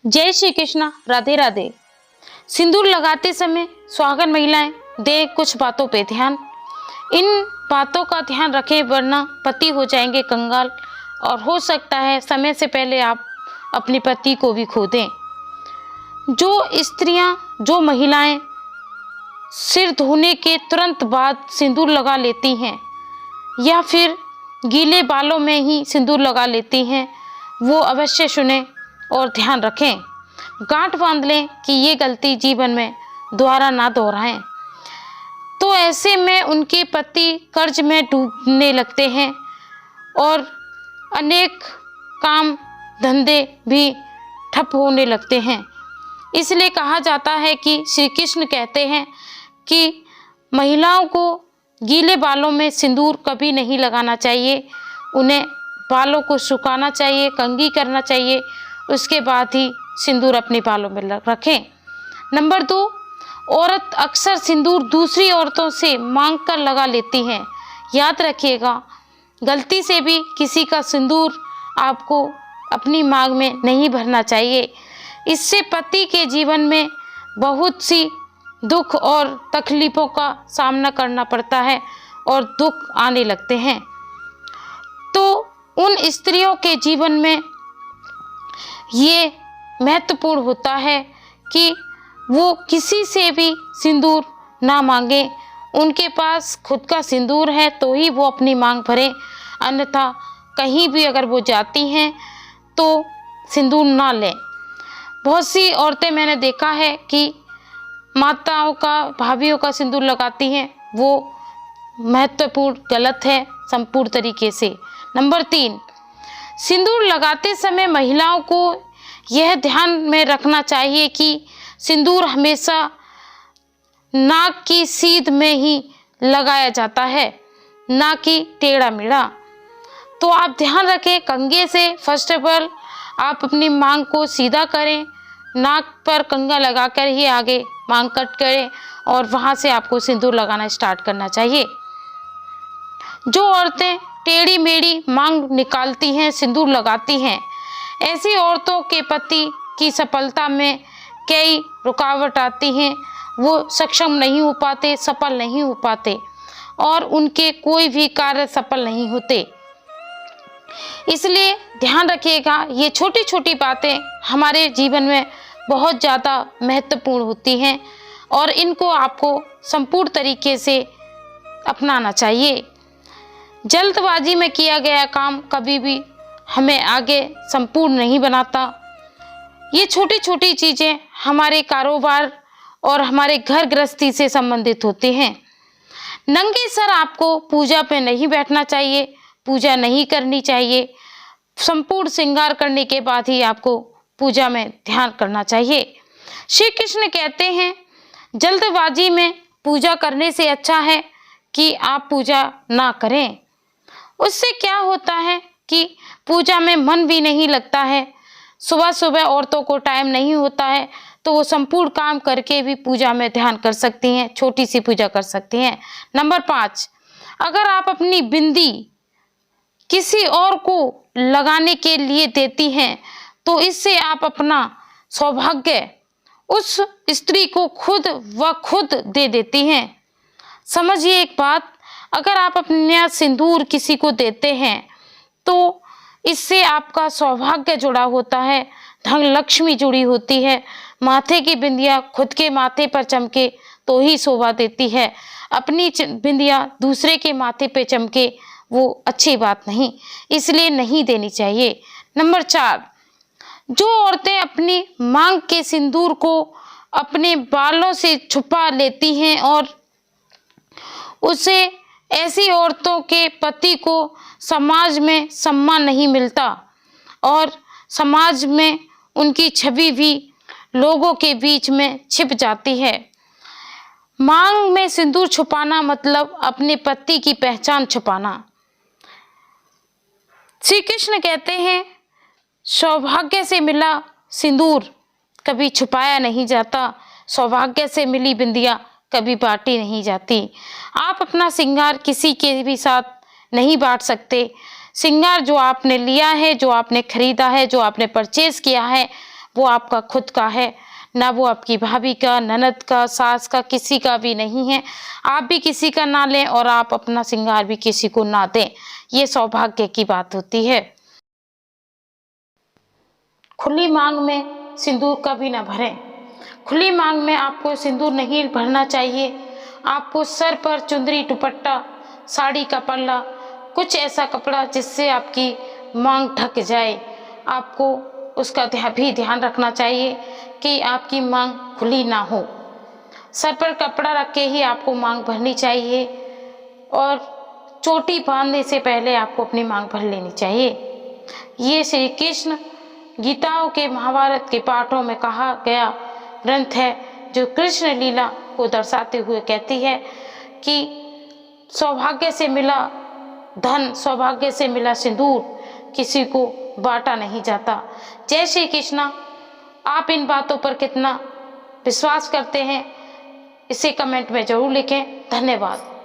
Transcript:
जय श्री कृष्णा, राधे राधे। सिंदूर लगाते समय सुहागन महिलाएं दें कुछ बातों पे ध्यान। इन बातों का ध्यान रखें वरना पति हो जाएंगे कंगाल और हो सकता है समय से पहले आप अपने पति को भी खो दें। जो महिलाएं सिर धोने के तुरंत बाद सिंदूर लगा लेती हैं या फिर गीले बालों में ही सिंदूर लगा लेती हैं, वो अवश्य सुने और ध्यान रखें। गांठ बांध लें कि ये गलती जीवन में दोबारा ना दोहराएं। तो ऐसे में उनके पति कर्ज में डूबने लगते हैं और अनेक काम धंधे भी ठप होने लगते हैं। इसलिए कहा जाता है कि श्री कृष्ण कहते हैं कि महिलाओं को गीले बालों में सिंदूर कभी नहीं लगाना चाहिए। उन्हें बालों को सुखाना चाहिए, कंघी करना चाहिए, उसके बाद ही सिंदूर अपने बालों में रखें। नंबर 2, औरत अक्सर सिंदूर दूसरी औरतों से मांग कर लगा लेती हैं। याद रखिएगा, गलती से भी किसी का सिंदूर आपको अपनी मांग में नहीं भरना चाहिए। इससे पति के जीवन में बहुत सी दुख और तकलीफ़ों का सामना करना पड़ता है और दुख आने लगते हैं। तो उन स्त्रियों के जीवन में ये महत्वपूर्ण होता है कि वो किसी से भी सिंदूर ना मांगे। उनके पास खुद का सिंदूर है तो ही वो अपनी मांग भरें, अन्यथा कहीं भी अगर वो जाती हैं तो सिंदूर ना लें। बहुत सी औरतें मैंने देखा है कि माताओं का, भाभियों का सिंदूर लगाती हैं, वो महत्वपूर्ण गलत है संपूर्ण तरीके से। नंबर 3, सिंदूर लगाते समय महिलाओं को यह ध्यान में रखना चाहिए कि सिंदूर हमेशा नाक की सीध में ही लगाया जाता है, ना कि टेढ़ा मेढ़ा। तो आप ध्यान रखें, कंघे से फर्स्ट ऑफ ऑल आप अपनी मांग को सीधा करें, नाक पर कंघा लगाकर ही आगे मांग कट करें और वहाँ से आपको सिंदूर लगाना स्टार्ट करना चाहिए। जो औरतें टेढ़ी मेढ़ी मांग निकालती हैं, सिंदूर लगाती हैं, ऐसी औरतों के पति की सफलता में कई रुकावट आती हैं। वो सक्षम नहीं हो पाते, सफल नहीं हो पाते और उनके कोई भी कार्य सफल नहीं होते। इसलिए ध्यान रखिएगा, ये छोटी छोटी बातें हमारे जीवन में बहुत ज़्यादा महत्वपूर्ण होती हैं और इनको आपको संपूर्ण तरीके से अपनाना चाहिए। जल्दबाजी में किया गया काम कभी भी हमें आगे संपूर्ण नहीं बनाता। ये छोटी छोटी चीज़ें हमारे कारोबार और हमारे घर गृहस्थी से संबंधित होती हैं। नंगे सर आपको पूजा पे नहीं बैठना चाहिए, पूजा नहीं करनी चाहिए। संपूर्ण श्रृंगार करने के बाद ही आपको पूजा में ध्यान करना चाहिए। श्री कृष्ण कहते हैं, जल्दबाजी में पूजा करने से अच्छा है कि आप पूजा ना करें। उससे क्या होता है कि पूजा में मन भी नहीं लगता है। सुबह सुबह औरतों को टाइम नहीं होता है तो वो संपूर्ण काम करके भी पूजा में ध्यान कर सकती हैं, छोटी सी पूजा कर सकती हैं। नंबर 5, अगर आप अपनी बिंदी किसी और को लगाने के लिए देती हैं तो इससे आप अपना सौभाग्य उस स्त्री को खुद दे देती हैं। समझिए एक बात, अगर आप अपना सिंदूर किसी को देते हैं तो इससे आपका सौभाग्य जुड़ा होता है, धन लक्ष्मी जुड़ी होती है। माथे की बिंदिया खुद के माथे पर चमके तो ही शोभा देती है। अपनी बिंदिया दूसरे के माथे पे चमके वो अच्छी बात नहीं, इसलिए नहीं देनी चाहिए। नंबर 4, जो औरतें अपनी मांग के सिंदूर को अपने बालों से छुपा लेती हैं और उसे ऐसी औरतों के पति को समाज में सम्मान नहीं मिलता और समाज में उनकी छवि भी लोगों के बीच में छिप जाती है। मांग में सिंदूर छुपाना मतलब अपने पति की पहचान छुपाना। श्री कृष्ण कहते हैं, सौभाग्य से मिला सिंदूर कभी छुपाया नहीं जाता, सौभाग्य से मिली बिंदिया कभी बांटी नहीं जाती। आप अपना श्रृंगार किसी के भी साथ नहीं बांट सकते। श्रृंगार जो आपने लिया है, जो आपने खरीदा है, जो आपने परचेज किया है, वो आपका खुद का है, ना वो आपकी भाभी का, ननद का, सास का, किसी का भी नहीं है। आप भी किसी का ना लें और आप अपना श्रृंगार भी किसी को ना दें, ये सौभाग्य की बात होती है। खुली मांग में सिंदूर कभी ना भरें। खुली मांग में आपको सिंदूर नहीं भरना चाहिए। आपको सर पर चुंदरी, दुपट्टा, साड़ी का पल्ला, कुछ ऐसा कपड़ा जिससे आपकी मांग ढक जाए, आपको उसका भी ध्यान रखना चाहिए कि आपकी मांग खुली ना हो। सर पर कपड़ा रख के ही आपको मांग भरनी चाहिए और चोटी बांधने से पहले आपको अपनी मांग भर लेनी चाहिए। ये श्री कृष्ण गीताओं के, महाभारत के पाठों में कहा गया ग्रंथ है, जो कृष्ण लीला को दर्शाते हुए कहती है कि सौभाग्य से मिला धन, सौभाग्य से मिला सिंदूर किसी को बांटा नहीं जाता। जय श्री कृष्णा। आप इन बातों पर कितना विश्वास करते हैं, इसे कमेंट में जरूर लिखें। धन्यवाद।